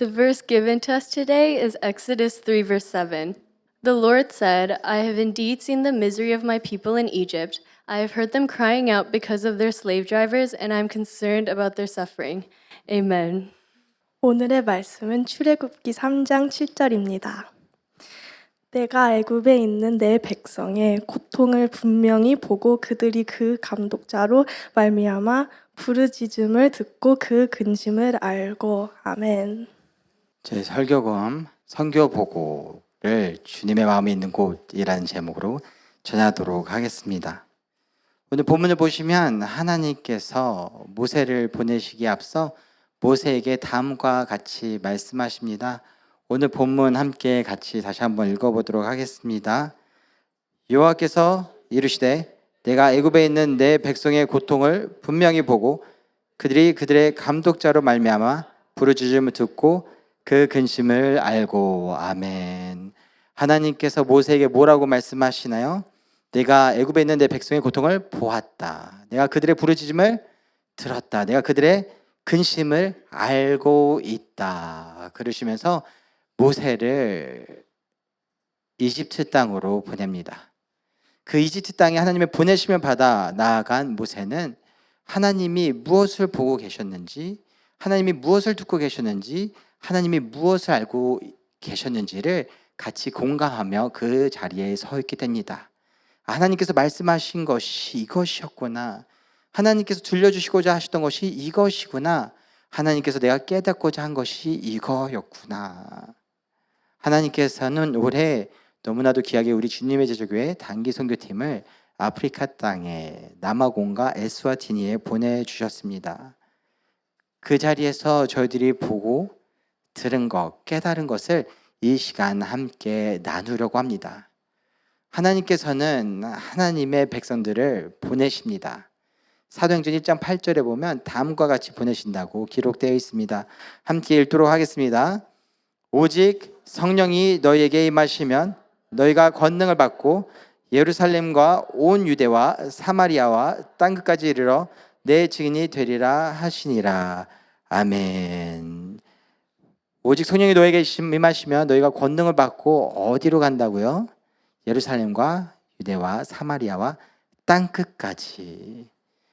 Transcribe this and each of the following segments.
The verse given to us today is Exodus 3, verse 7. The Lord said, I have indeed seen the misery of my people in Egypt. I have heard them crying out because of their slave drivers, and I am concerned about their suffering. Amen. 오늘의 말씀은 출애굽기 3장 7절입니다. 내가 애굽에 있는 내 백성의 고통을 분명히 보고 그들이 그 감독자로 말미암아 부르짖음을 듣고 그 근심을 알고. 아멘. 제 설교금 선교보고를 주님의 마음에 있는 곳이라는 제목으로 전하도록 하겠습니다. 오늘 본문을 보시면 하나님께서 모세를 보내시기에 앞서 모세에게 다음과 같이 말씀하십니다. 오늘 본문 함께 같이 다시 한번 읽어보도록 하겠습니다. 여호와께서 이르시되 내가 애굽에 있는 내 백성의 고통을 분명히 보고 그들이 그들의 감독자로 말미암아 부르짖음을 듣고 그 근심을 알고. 아멘. 하나님께서 모세에게 뭐라고 말씀하시나요? 내가 애굽에 있는 내 백성의 고통을 보았다. 내가 그들의 부르짖음을 들었다. 내가 그들의 근심을 알고 있다. 그러시면서 모세를 이집트 땅으로 보냅니다. 그 이집트 땅에 하나님의 보내심을 받아 나아간 모세는 하나님이 무엇을 보고 계셨는지, 하나님이 무엇을 듣고 계셨는지, 하나님이 무엇을 알고 계셨는지를 같이 공감하며 그 자리에 서 있게 됩니다. 하나님께서 말씀하신 것이 이것이었구나. 하나님께서 들려주시고자 하셨던 것이 이것이구나. 하나님께서 내가 깨닫고자 한 것이 이거였구나. 하나님께서는 올해 너무나도 귀하게 우리 주님의 제자교회 단기 선교팀을 아프리카 땅에 남아공과 에스와티니에 보내주셨습니다. 그 자리에서 저희들이 보고 들은 것, 깨달은 것을 이 시간 함께 나누려고 합니다. 하나님께서는 하나님의 백성들을 보내십니다. 사도행전 1장 8절에 보면 다음과 같이 보내신다고 기록되어 있습니다. 함께 읽도록 하겠습니다. 오직 성령이 너희에게 임하시면 너희가 권능을 받고 예루살렘과 온 유대와 사마리아와 땅끝까지 이르러 내 증인이 되리라 하시니라. 아멘. 오직 성령이 너희에게 임하시면 너희가 권능을 받고 어디로 간다고요? 예루살렘과 유대와 사마리아와 땅끝까지.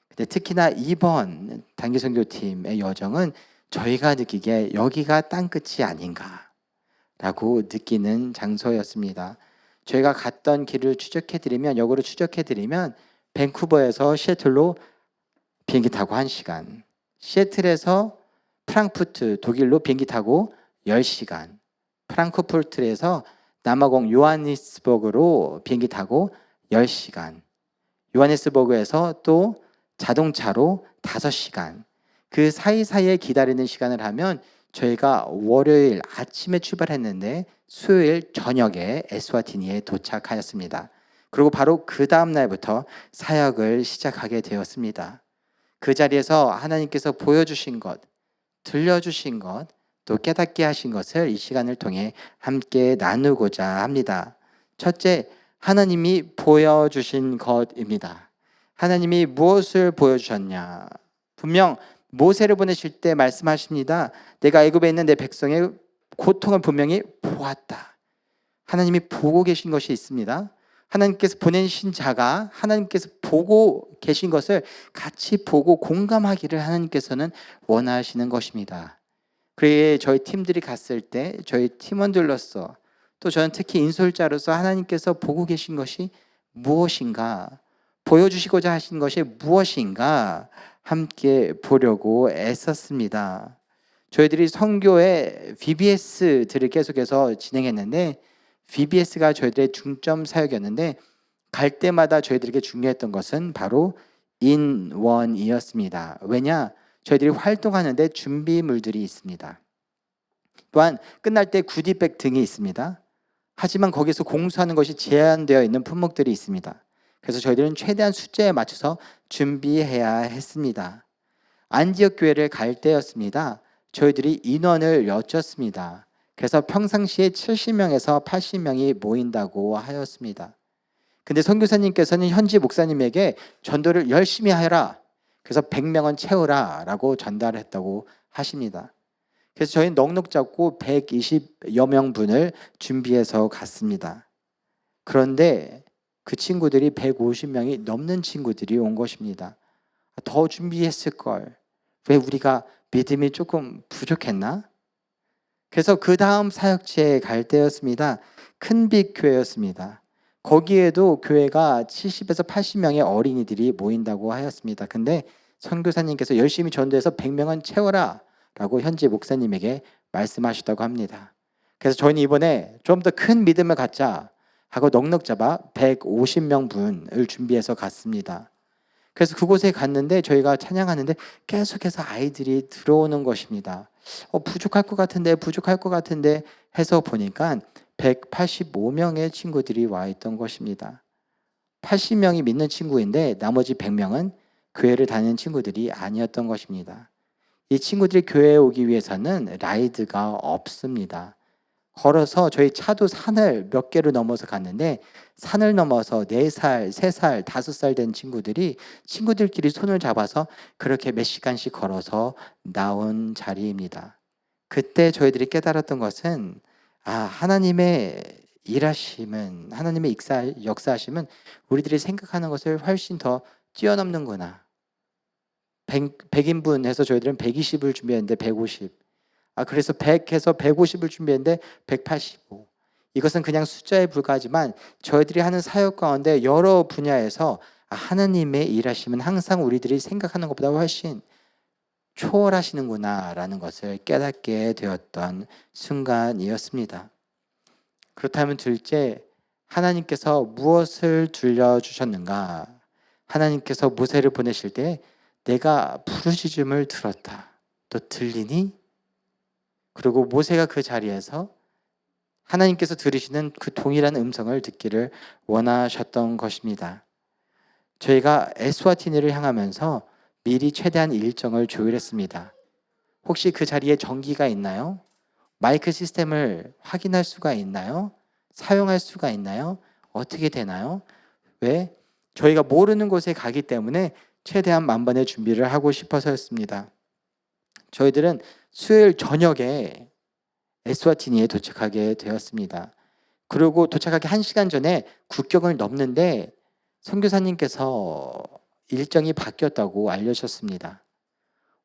근데 특히나 이번 단기 선교팀의 여정은 저희가 느끼기에 여기가 땅끝이 아닌가라고 느끼는 장소였습니다. 저희가 갔던 길을 추적해드리면, 역으로 추적해드리면 밴쿠버에서 시애틀로 비행기 타고 1시간, 시애틀에서 프랑크푸르트 독일로 비행기 타고 10시간, 프랑크푸르트에서 남아공 요하니스버그로 비행기 타고 10시간, 요하니스버그에서 또 자동차로 5시간, 그 사이사이에 기다리는 시간을 하면 저희가 월요일 아침에 출발했는데 수요일 저녁에 에스와티니에 도착하였습니다. 그리고 바로 그 다음 날부터 사역을 시작하게 되었습니다. 그 자리에서 하나님께서 보여주신 것, 들려주신 것, 또 깨닫게 하신 것을 이 시간을 통해 함께 나누고자 합니다. 첫째, 하나님이 보여주신 것입니다. 하나님이 무엇을 보여주셨냐? 분명 모세를 보내실 때 말씀하십니다. 내가 애굽에 있는 내 백성의 고통을 분명히 보았다. 하나님이 보고 계신 것이 있습니다. 하나님께서 보내신 자가 하나님께서 보고 계신 것을 같이 보고 공감하기를 하나님께서는 원하시는 것입니다. 그래 저희 팀들이 갔을 때 저희 팀원들로서 또 저는 특히 인솔자로서 하나님께서 보고 계신 것이 무엇인가, 보여주시고자 하신 것이 무엇인가 함께 보려고 애썼습니다. 저희들이 선교의 VBS들을 계속해서 진행했는데 VBS가 저희들의 중점 사역이었는데 갈 때마다 저희들에게 중요했던 것은 바로 인원이었습니다. 왜냐? 저희들이 활동하는데 준비물들이 있습니다. 또한 끝날 때 구디백 등이 있습니다. 하지만 거기서 공수하는 것이 제한되어 있는 품목들이 있습니다. 그래서 저희들은 최대한 숫자에 맞춰서 준비해야 했습니다. 안디옥 교회를 갈 때였습니다. 저희들이 인원을 여쭙습니다. 그래서 평상시에 70명에서 80명이 모인다고 하였습니다. 근데 선교사님께서는 현지 목사님에게 전도를 열심히 하라, 그래서 100명은 채우라 라고 전달했다고 하십니다. 그래서 저희는 넉넉 잡고 120여 명분을 준비해서 갔습니다. 그런데 그 친구들이 150명이 넘는 친구들이 온 것입니다. 더 준비했을 걸. 왜 우리가 믿음이 조금 부족했나? 그래서 그 다음 사역지에 갈 때였습니다. 큰빛 교회였습니다. 거기에도 교회가 70에서 80명의 어린이들이 모인다고 하였습니다. 근데 선교사님께서 열심히 전도해서 100명은 채워라 라고 현지 목사님에게 말씀하셨다고 합니다. 그래서 저희는 이번에 좀 더 큰 믿음을 갖자 하고 넉넉 잡아 150명 분을 준비해서 갔습니다. 그래서 그곳에 갔는데 저희가 찬양하는데 계속해서 아이들이 들어오는 것입니다. 부족할 것 같은데 해서 보니까 185명의 친구들이 와 있던 것입니다. 80명이 믿는 친구인데 나머지 100명은 교회를 다니는 친구들이 아니었던 것입니다. 이 친구들이 교회에 오기 위해서는 라이드가 없습니다. 걸어서 저희 차도 산을 몇 개를 넘어서 갔는데 산을 넘어서 4살, 3살, 5살 된 친구들끼리 손을 잡아서 그렇게 몇 시간씩 걸어서 나온 자리입니다. 그때 저희들이 깨달았던 것은 하나님의 일하심은, 하나님의 역사하심은 우리들이 생각하는 것을 훨씬 더 뛰어넘는구나. 100인분 해서 저희들은 120을 준비했는데 150. 그래서 100해서 150을 준비했는데 185. 이것은 그냥 숫자에 불과하지만 저희들이 하는 사역 가운데 여러 분야에서 하나님의 일하심은 항상 우리들이 생각하는 것보다 훨씬 초월하시는구나 라는 것을 깨닫게 되었던 순간이었습니다. 그렇다면 둘째, 하나님께서 무엇을 들려주셨는가? 하나님께서 모세를 보내실 때 내가 부르짖음을 들었다. 너 들리니? 그리고 모세가 그 자리에서 하나님께서 들으시는 그 동일한 음성을 듣기를 원하셨던 것입니다. 저희가 에스와티니를 향하면서 미리 최대한 일정을 조율했습니다. 혹시 그 자리에 전기가 있나요? 마이크 시스템을 확인할 수가 있나요? 사용할 수가 있나요? 어떻게 되나요? 왜? 저희가 모르는 곳에 가기 때문에 최대한 만반의 준비를 하고 싶어서였습니다. 저희들은 수요일 저녁에 에스와티니에 도착하게 되었습니다. 그리고 도착하기 1시간 전에 국경을 넘는데 선교사님께서 일정이 바뀌었다고 알려주셨습니다.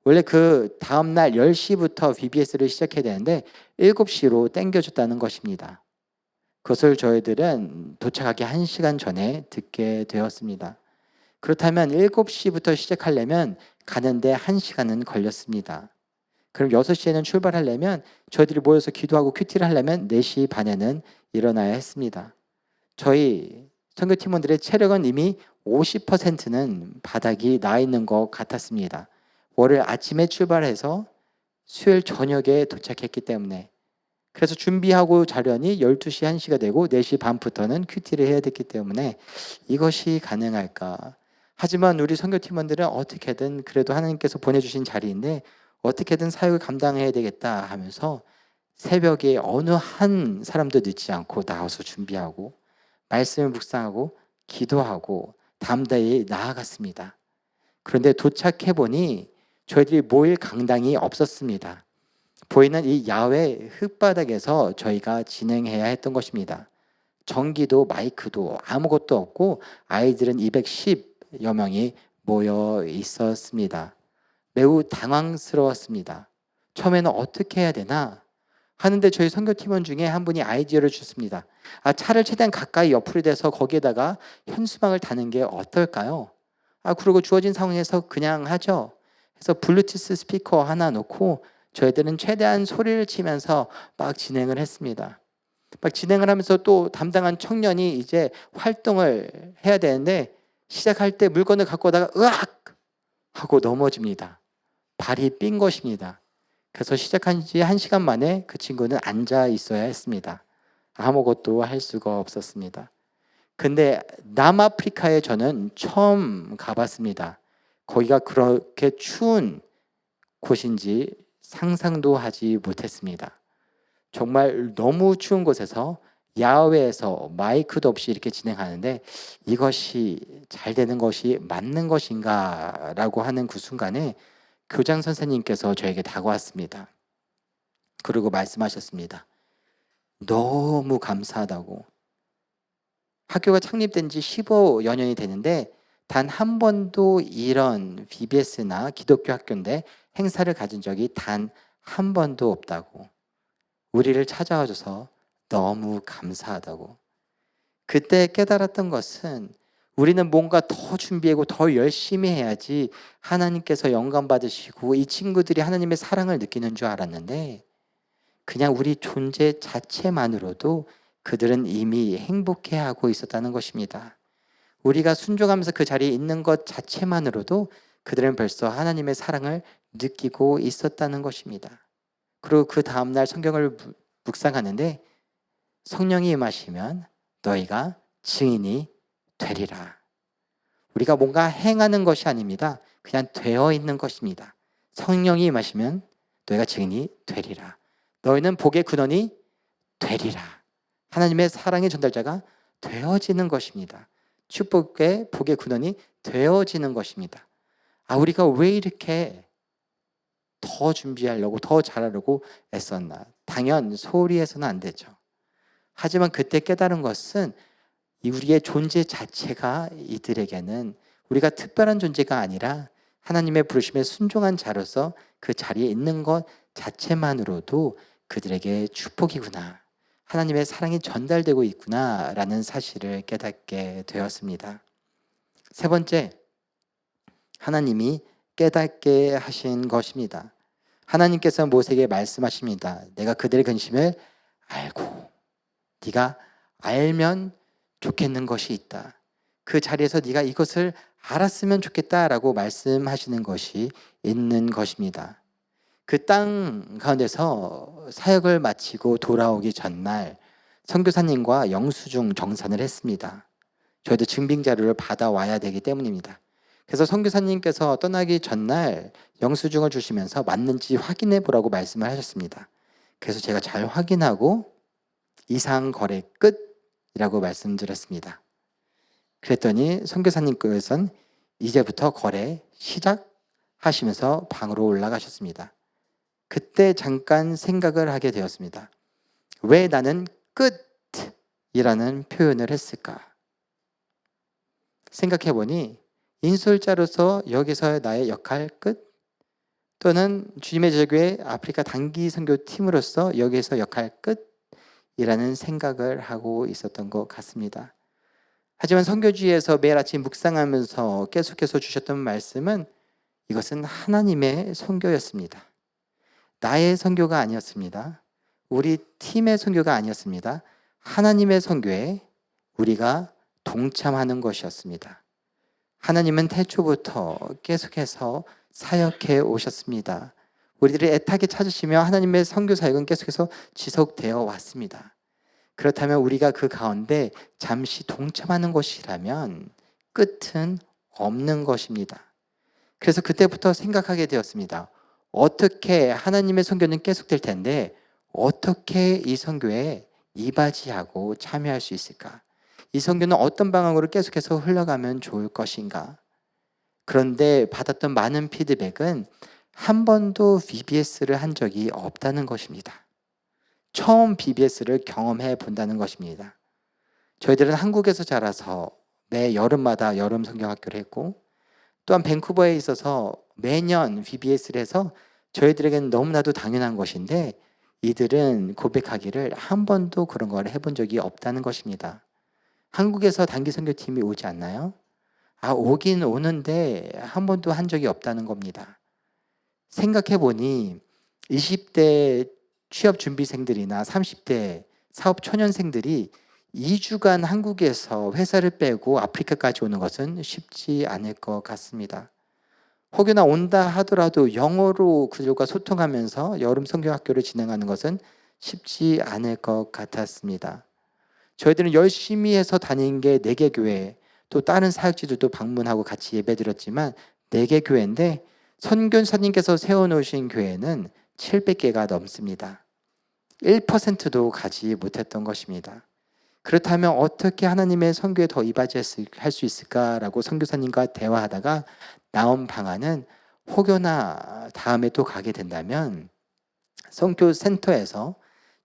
원래 그 다음날 10시부터 VBS를 시작해야 되는데 7시로 땡겨졌다는 것입니다. 그것을 저희들은 도착하기 1시간 전에 듣게 되었습니다. 그렇다면 7시부터 시작하려면 가는데 1시간은 걸렸습니다. 그럼 6시에는 출발하려면 저희들이 모여서 기도하고 큐티를 하려면 4시 반에는 일어나야 했습니다. 저희 선교팀원들의 체력은 이미 50%는 바닥이 나 있는 것 같았습니다. 월요일 아침에 출발해서 수요일 저녁에 도착했기 때문에. 그래서 준비하고 자려니 12시 1시가 되고 4시 반부터는 큐티를 해야 됐기 때문에 이것이 가능할까? 하지만 우리 선교팀원들은 어떻게든 그래도 하나님께서 보내주신 자리인데 어떻게든 사역을 감당해야 되겠다 하면서 새벽에 어느 한 사람도 늦지 않고 나와서 준비하고 말씀을 묵상하고 기도하고 담대히 나아갔습니다. 그런데 도착해 보니 저희들이 모일 강당이 없었습니다. 보이는 이 야외 흙바닥에서 저희가 진행해야 했던 것입니다. 전기도 마이크도 아무것도 없고 아이들은 210여 명이 모여 있었습니다. 매우 당황스러웠습니다. 처음에는 어떻게 해야 되나 하는데 저희 선교팀원 중에 한 분이 아이디어를 주셨습니다. 차를 최대한 가까이 옆으로 대서 거기에다가 현수막을 다는 게 어떨까요? 그리고 주어진 상황에서 그냥 하죠. 그래서 블루투스 스피커 하나 놓고 저희들은 최대한 소리를 치면서 막 진행을 했습니다. 막 진행을 하면서 또 담당한 청년이 이제 활동을 해야 되는데 시작할 때 물건을 갖고 오다가 으악! 하고 넘어집니다. 발이 삔 것입니다. 그래서 시작한 지 1시간 만에 그 친구는 앉아 있어야 했습니다. 아무것도 할 수가 없었습니다. 근데 남아프리카에 저는 처음 가봤습니다. 거기가 그렇게 추운 곳인지 상상도 하지 못했습니다. 정말 너무 추운 곳에서 야외에서 마이크도 없이 이렇게 진행하는데 이것이 잘 되는 것이 맞는 것인가 라고 하는 그 순간에 교장 선생님께서 저에게 다가왔습니다. 그리고 말씀하셨습니다. 너무 감사하다고. 학교가 창립된 지 15여 년이 되는데 단 한 번도 이런 VBS나 기독교 학교인데 행사를 가진 적이 단 한 번도 없다고. 우리를 찾아와줘서 너무 감사하다고. 그때 깨달았던 것은 우리는 뭔가 더 준비하고 더 열심히 해야지 하나님께서 영감 받으시고 이 친구들이 하나님의 사랑을 느끼는 줄 알았는데 그냥 우리 존재 자체만으로도 그들은 이미 행복해하고 있었다는 것입니다. 우리가 순종하면서 그 자리에 있는 것 자체만으로도 그들은 벌써 하나님의 사랑을 느끼고 있었다는 것입니다. 그리고 그 다음날 성경을 묵상하는데 성령이 임하시면 너희가 증인이 되리라. 우리가 뭔가 행하는 것이 아닙니다. 그냥 되어 있는 것입니다. 성령이 임하시면 너희가 증인이 되리라. 너희는 복의 근원이 되리라. 하나님의 사랑의 전달자가 되어지는 것입니다. 축복의 복의 근원이 되어지는 것입니다. 우리가 왜 이렇게 더 준비하려고 더 잘하려고 애썼나? 당연 소홀히 해서는 안 되죠. 하지만 그때 깨달은 것은 우리의 존재 자체가 이들에게는 우리가 특별한 존재가 아니라 하나님의 부르심에 순종한 자로서 그 자리에 있는 것 자체만으로도 그들에게 축복이구나. 하나님의 사랑이 전달되고 있구나라는 사실을 깨닫게 되었습니다. 세 번째, 하나님이 깨닫게 하신 것입니다. 하나님께서 모세에게 말씀하십니다. 내가 그들의 근심을 알고 네가 알면 좋겠는 것이 있다. 그 자리에서 네가 이것을 알았으면 좋겠다라고 말씀하시는 것이 있는 것입니다. 그 땅 가운데서 사역을 마치고 돌아오기 전날 선교사님과 영수증 정산을 했습니다. 저희도 증빙 자료를 받아와야 되기 때문입니다. 그래서 선교사님께서 떠나기 전날 영수증을 주시면서 맞는지 확인해 보라고 말씀을 하셨습니다. 그래서 제가 잘 확인하고 이상 거래 끝이라고 말씀드렸습니다. 그랬더니 선교사님께서는 이제부터 거래 시작하시면서 방으로 올라가셨습니다. 그때 잠깐 생각을 하게 되었습니다. 왜 나는 끝이라는 표현을 했을까? 생각해 보니 인솔자로서 여기서 나의 역할 끝, 또는 주님의 제자교회 아프리카 단기 선교팀으로서 여기에서 역할 끝이라는 생각을 하고 있었던 것 같습니다. 하지만 선교지에서 매일 아침 묵상하면서 계속해서 주셨던 말씀은 이것은 하나님의 선교였습니다. 나의 선교가 아니었습니다. 우리 팀의 선교가 아니었습니다. 하나님의 선교에 우리가 동참하는 것이었습니다. 하나님은 태초부터 계속해서 사역해 오셨습니다. 우리들이 애타게 찾으시며 하나님의 선교 사역은 계속해서 지속되어 왔습니다. 그렇다면 우리가 그 가운데 잠시 동참하는 것이라면 끝은 없는 것입니다. 그래서 그때부터 생각하게 되었습니다. 어떻게 하나님의 선교는 계속될 텐데 어떻게 이 선교에 이바지하고 참여할 수 있을까? 이 선교는 어떤 방향으로 계속해서 흘러가면 좋을 것인가? 그런데 받았던 많은 피드백은 한 번도 VBS를 한 적이 없다는 것입니다. 처음 VBS를 경험해 본다는 것입니다. 저희들은 한국에서 자라서 매 여름마다 여름 성경학교를 했고 또한 밴쿠버에 있어서 매년 VBS를 해서 저희들에게는 너무나도 당연한 것인데 이들은 고백하기를 한 번도 그런 걸 해본 적이 없다는 것입니다. 한국에서 단기 선교팀이 오지 않나요? 오긴 오는데 한 번도 한 적이 없다는 겁니다. 생각해 보니 20대 취업 준비생들이나 30대 사업 초년생들이 2주간 한국에서 회사를 빼고 아프리카까지 오는 것은 쉽지 않을 것 같습니다. 혹여나 온다 하더라도 영어로 그들과 소통하면서 여름 성경학교를 진행하는 것은 쉽지 않을 것 같았습니다. 저희들은 열심히 해서 다닌 게 4개 교회, 또 다른 사역지들도 방문하고 같이 예배드렸지만 4개 교회인데 선교사님께서 세워놓으신 교회는 700개가 넘습니다. 1%도 가지 못했던 것입니다. 그렇다면 어떻게 하나님의 선교에 더 이바지할 수 있을까라고 선교사님과 대화하다가 나온 방안은 혹여나 다음에 또 가게 된다면 선교 센터에서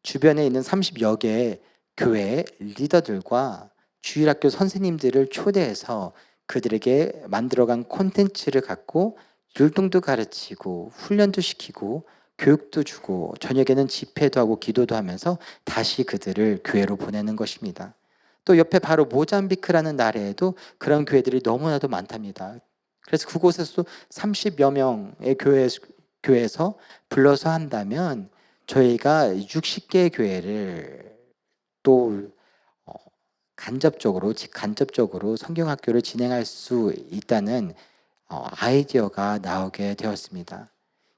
주변에 있는 30여 개의 교회 리더들과 주일학교 선생님들을 초대해서 그들에게 만들어간 콘텐츠를 갖고 율동도 가르치고 훈련도 시키고 교육도 주고 저녁에는 집회도 하고 기도도 하면서 다시 그들을 교회로 보내는 것입니다. 또 옆에 바로 모잠비크라는 나라에도 그런 교회들이 너무나도 많답니다. 그래서 그곳에서도 30여 명의 교회에서 불러서 한다면 저희가 60개의 교회를 또 직간접적으로 성경학교를 진행할 수 있다는 아이디어가 나오게 되었습니다.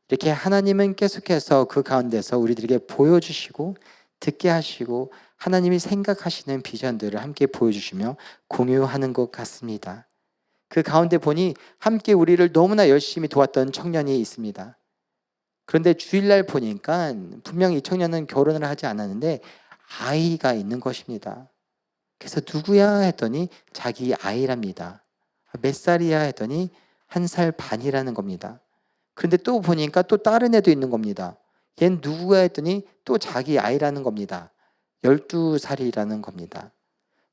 이렇게 하나님은 계속해서 그 가운데서 우리들에게 보여주시고 듣게 하시고 하나님이 생각하시는 비전들을 함께 보여주시며 공유하는 것 같습니다. 그 가운데 보니 함께 우리를 너무나 열심히 도왔던 청년이 있습니다. 그런데 주일날 보니까 분명히 이 청년은 결혼을 하지 않았는데 아이가 있는 것입니다. 그래서 누구야 했더니 자기 아이랍니다. 몇 살이야 했더니 1살 반이라는 겁니다. 그런데 또 보니까 또 다른 애도 있는 겁니다. 얜 누구야 했더니 또 자기 아이라는 겁니다. 12살이라는 겁니다.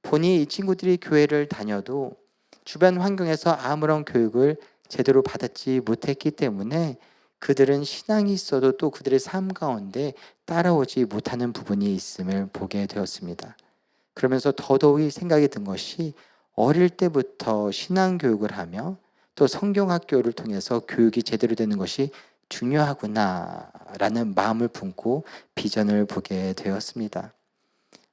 보니 이 친구들이 교회를 다녀도 주변 환경에서 아무런 교육을 제대로 받았지 못했기 때문에 그들은 신앙이 있어도 또 그들의 삶 가운데 따라오지 못하는 부분이 있음을 보게 되었습니다. 그러면서 더더욱 생각이 든 것이 어릴 때부터 신앙 교육을 하며 또 성경학교를 통해서 교육이 제대로 되는 것이 중요하구나라는 마음을 품고 비전을 보게 되었습니다.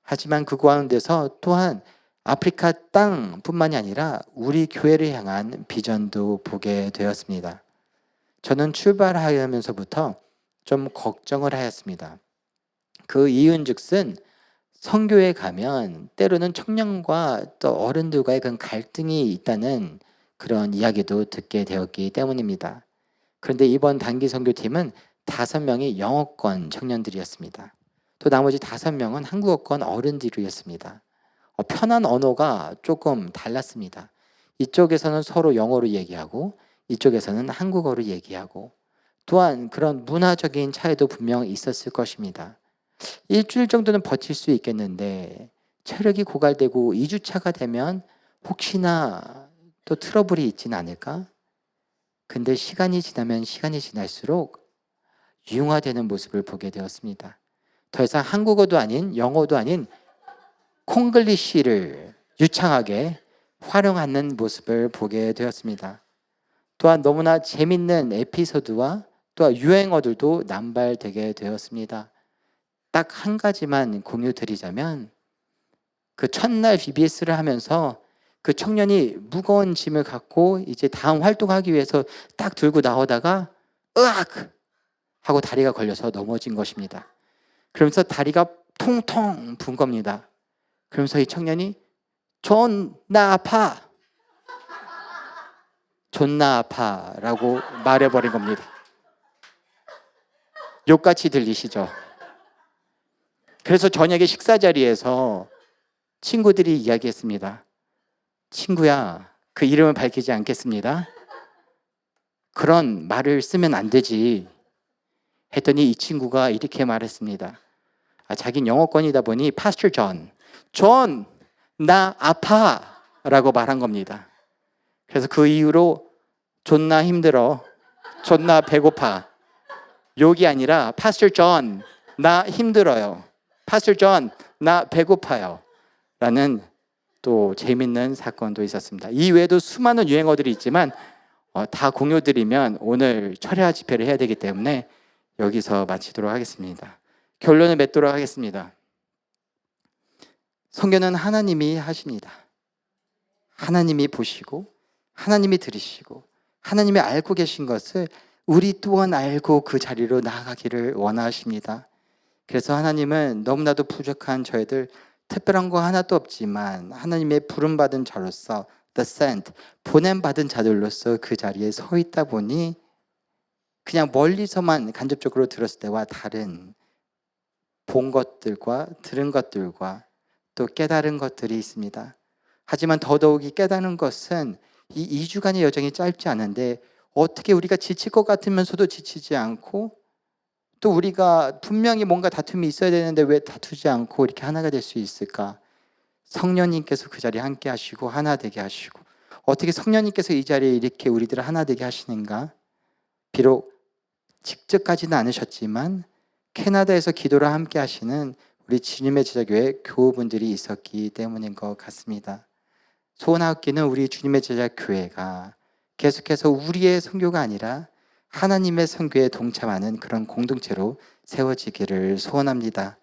하지만 그 가운데서 또한 아프리카 땅뿐만이 아니라 우리 교회를 향한 비전도 보게 되었습니다. 저는 출발하면서부터 좀 걱정을 하였습니다. 그 이유인즉슨 선교에 가면 때로는 청년과 또 어른들과의 그런 갈등이 있다는 그런 이야기도 듣게 되었기 때문입니다. 그런데 이번 단기 선교팀은 5명이 영어권 청년들이었습니다. 또 나머지 5명은 한국어권 어른들이었습니다. 편한 언어가 조금 달랐습니다. 이쪽에서는 서로 영어로 얘기하고 이쪽에서는 한국어로 얘기하고 또한 그런 문화적인 차이도 분명 있었을 것입니다. 일주일 정도는 버틸 수 있겠는데 체력이 고갈되고 2주차가 되면 혹시나 또 트러블이 있지는 않을까? 근데 시간이 지날수록 융화되는 모습을 보게 되었습니다. 더 이상 한국어도 아닌 영어도 아닌 콩글리시를 유창하게 활용하는 모습을 보게 되었습니다. 또한 너무나 재밌는 에피소드와 또 유행어들도 남발되게 되었습니다. 딱 한 가지만 공유드리자면 그 첫날 BBS를 하면서 그 청년이 무거운 짐을 갖고 이제 다음 활동하기 위해서 딱 들고 나오다가 으악! 하고 다리가 걸려서 넘어진 것입니다. 그러면서 다리가 통통 분 겁니다. 그러면서 이 청년이 존나 아파! 존나 아파! 라고 말해버린 겁니다. 욕같이 들리시죠? 그래서 저녁에 식사 자리에서 친구들이 이야기했습니다. 친구야, 그 이름을 밝히지 않겠습니다. 그런 말을 쓰면 안 되지. 했더니 이 친구가 이렇게 말했습니다. 자긴 영어권이다 보니 Pastor John, 나 아파! 라고 말한 겁니다. 그래서 그 이후로 존나 힘들어, 존나 배고파. 욕이 아니라 Pastor John, 나 힘들어요. Pastor John, 나 배고파요. 라는 또 재밌는 사건도 있었습니다. 이 외에도 수많은 유행어들이 있지만 다 공유드리면 오늘 철야 집회를 해야 되기 때문에 여기서 마치도록 하겠습니다. 결론을 맺도록 하겠습니다. 선교는 하나님이 하십니다. 하나님이 보시고 하나님이 들으시고 하나님이 알고 계신 것을 우리 또한 알고 그 자리로 나아가기를 원하십니다. 그래서 하나님은 너무나도 부족한 저희들 특별한 거 하나도 없지만 하나님의 부름받은 자로서 The Sent, 보냄받은 자들로서 그 자리에 서 있다 보니 그냥 멀리서만 간접적으로 들었을 때와 다른 본 것들과 들은 것들과 또 깨달은 것들이 있습니다. 하지만 더더욱이 깨닫는 것은 이 2주간의 여정이 짧지 않은데 어떻게 우리가 지칠 것 같으면서도 지치지 않고 또 우리가 분명히 뭔가 다툼이 있어야 되는데 왜 다투지 않고 이렇게 하나가 될 수 있을까? 성령님께서 그 자리에 함께 하시고 하나 되게 하시고, 어떻게 성령님께서 이 자리에 이렇게 우리들을 하나 되게 하시는가? 비록 직접 가지는 않으셨지만 캐나다에서 기도를 함께 하시는 우리 주님의 제자교회 교우분들이 있었기 때문인 것 같습니다. 소원하옵기는 우리 주님의 제자 교회가 계속해서 우리의 선교가 아니라 하나님의 선교에 동참하는 그런 공동체로 세워지기를 소원합니다.